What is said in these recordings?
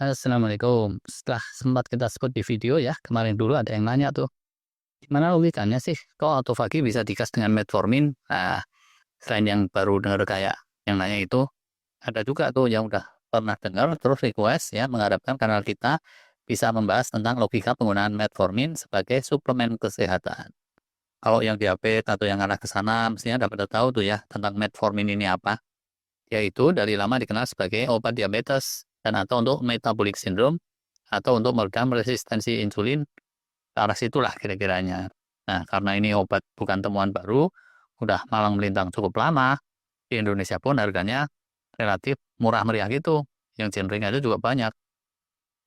Assalamualaikum. Setelah sempat kita sebut di video ya, kemarin dulu ada yang nanya tuh, gimana logikanya sih kok autofagi bisa dikas dengan metformin? Nah, selain yang baru dengar kayak yang nanya itu, ada juga tuh yang udah pernah dengar terus request ya mengharapkan kanal kita bisa membahas tentang logika penggunaan metformin sebagai suplemen kesehatan. Kalau yang diabetes atau yang arah ke sana mestinya dapat tahu tuh ya tentang metformin ini apa, yaitu dari lama dikenal sebagai obat diabetes dan atau untuk metabolic syndrome atau untuk meredam resistensi insulin, ke arah situlah kira-kiranya. Nah, karena ini obat bukan temuan baru, udah malang melintang cukup lama, di Indonesia pun harganya relatif murah meriah gitu, yang genrenya itu juga banyak.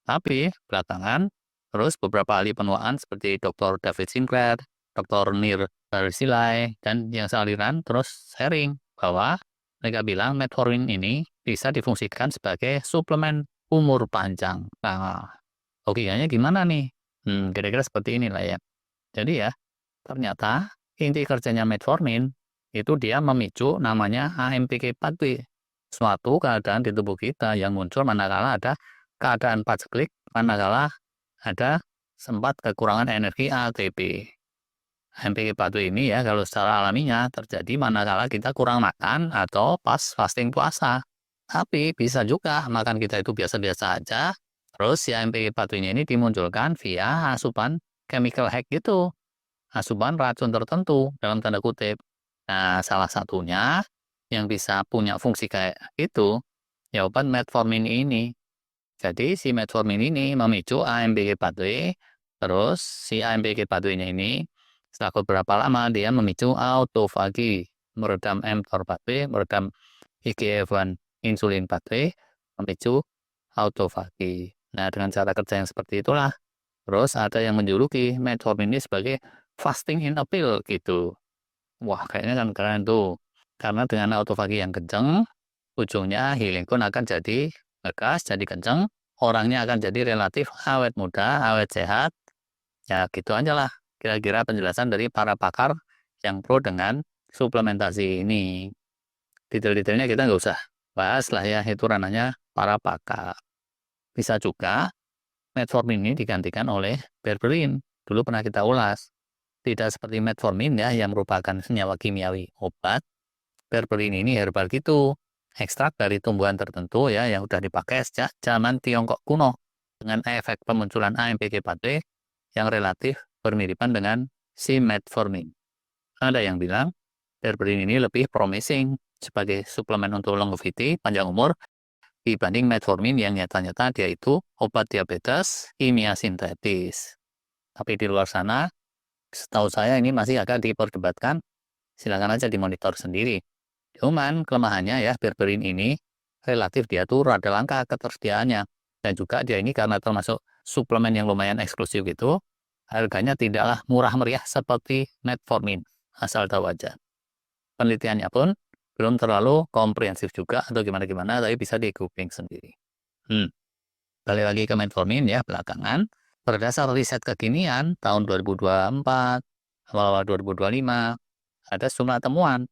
Tapi belakangan, terus beberapa ahli penuaan seperti Dr. David Sinclair, Dr. Nir Barzilai, dan yang sealiran terus sharing bahwa mereka bilang metformin ini bisa difungsikan sebagai suplemen umur panjang. Nah, logikanya gimana nih? Kira-kira seperti inilah ya. Jadi ya, ternyata inti kerjanya metformin itu dia memicu namanya AMPK pathway. Suatu keadaan di tubuh kita yang muncul manakala ada keadaan paceklik, manakala ada sempat kekurangan energi ATP. AMPK pathway ini ya kalau secara alaminya terjadi manakala kita kurang makan atau pas fasting puasa. Tapi bisa juga makan kita itu biasa-biasa aja, terus si AMP patunya ini dimunculkan via asupan chemical hack gitu, asupan racun tertentu dalam tanda kutip. Nah, salah satunya yang bisa punya fungsi kayak itu, ya obat metformin ini. Jadi si metformin ini memicu AMPK pathway, terus si AMPK pathway-nya ini setelah beberapa lama dia memicu autofagi, meredam mTOR pathway, meredam IGF-1 insulin pathway, memicu autofagi. Nah, dengan cara kerja yang seperti itulah, terus ada yang menjuluki metformin ini sebagai fasting in a pill gitu. Wah, kayaknya kan keren tuh. Karena dengan autofagi yang kenceng, ujungnya healing pun akan jadi ngegas, jadi kenceng, orangnya akan jadi relatif awet muda, awet sehat. Ya, gitu aja lah. Kira-kira penjelasan dari para pakar yang pro dengan suplementasi ini. Detail-detailnya kita nggak usah bahas lah ya, itu ranahnya para pakar. Bisa juga metformin ini digantikan oleh berberin. Dulu pernah kita ulas. Tidak seperti metformin ya yang merupakan senyawa kimiawi obat. Berberin ini herbal gitu. Ekstrak dari tumbuhan tertentu ya yang sudah dipakai sejak zaman Tiongkok kuno dengan efek pemunculan AMPK pathway yang relatif bermiripan dengan si metformin. Ada yang bilang berberin ini lebih promising sebagai suplemen untuk longevity, panjang umur, dibanding metformin yang nyata-nyata dia itu obat diabetes kimia sintetis. Tapi di luar sana, setahu saya ini masih agak diperdebatkan, silakan aja dimonitor sendiri. Cuman kelemahannya ya berberin ini relatif dia tuh rada langka ketersediaannya. Dan juga dia ini karena termasuk suplemen yang lumayan eksklusif gitu, harganya tidaklah murah meriah seperti metformin. Asal tahu aja. Penelitiannya pun belum terlalu komprehensif juga atau gimana-gimana, tapi bisa di-googling sendiri. Hmm, Balik lagi ke metformin ya belakangan. Berdasar riset kekinian tahun 2024, awal-awal 2025, ada sejumlah temuan.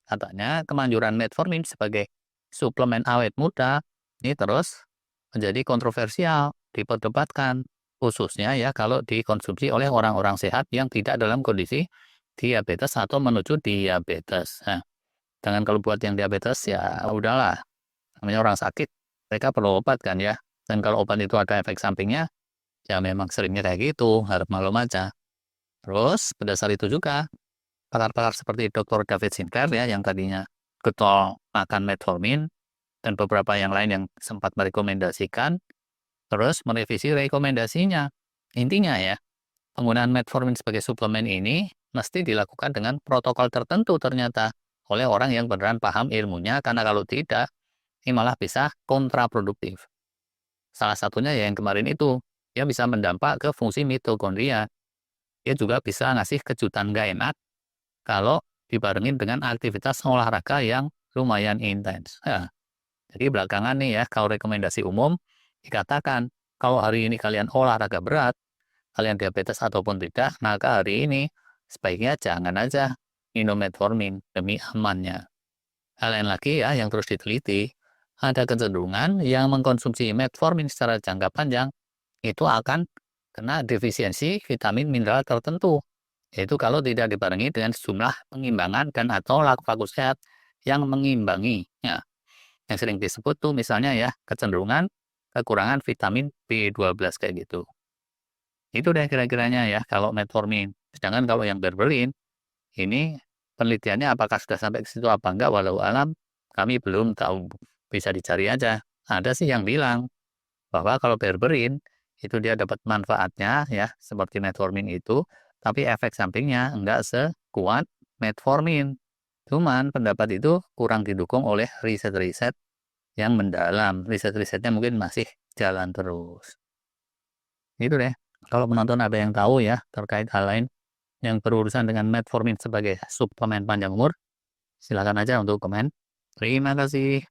Katanya kemanjuran metformin sebagai suplemen awet muda ini terus menjadi kontroversial, diperdebatkan. Khususnya ya kalau dikonsumsi oleh orang-orang sehat yang tidak dalam kondisi diabetes atau menuju diabetes. Nah, jangan kalau buat yang diabetes ya udahlah, namanya orang sakit, mereka perlu obat kan ya. Dan kalau obat itu ada efek sampingnya, ya memang seringnya kayak gitu, harap maklum aja. Terus berdasar itu juga, pakar-pakar seperti Dr. David Sinclair ya yang tadinya getol makan metformin dan beberapa yang lain yang sempat merekomendasikan, terus merevisi rekomendasinya. Intinya ya, penggunaan metformin sebagai suplemen ini mesti dilakukan dengan protokol tertentu ternyata oleh orang yang beneran paham ilmunya, karena kalau tidak, ini malah bisa kontraproduktif. Salah satunya ya yang kemarin itu, dia bisa mendampak ke fungsi mitokondria. Dia juga bisa ngasih kejutan gak enak kalau dibarengin dengan aktivitas olahraga yang lumayan intens. Ya, jadi belakangan nih ya, kalau rekomendasi umum dikatakan, kalau hari ini kalian olahraga berat, kalian diabetes ataupun tidak, maka hari ini sebaiknya jangan aja minum metformin demi amannya. Hal lain lagi ya yang terus diteliti, ada kecenderungan yang mengkonsumsi metformin secara jangka panjang itu akan kena defisiensi vitamin mineral tertentu. Yaitu kalau tidak dibarengi dengan sejumlah pengimbangan dan atau laku sehat yang mengimbangi. Ya, yang sering disebut tuh misalnya ya kecenderungan kekurangan vitamin B12 kayak gitu. Itu deh kira-kiranya ya kalau metformin. Sedangkan kalau yang berberin ini penelitiannya apakah sudah sampai ke situ apa enggak walau alam kami belum tahu. Bisa dicari aja. Ada sih yang bilang bahwa kalau berberin itu dia dapat manfaatnya ya seperti metformin itu, tapi efek sampingnya enggak sekuat metformin. Cuman pendapat itu kurang didukung oleh riset-riset yang mendalam. Riset-risetnya mungkin masih jalan terus. Itu deh. Kalau penonton ada yang tahu ya terkait hal lain yang berurusan dengan metformin sebagai suplemen panjang umur, silakan aja untuk komen. Terima kasih.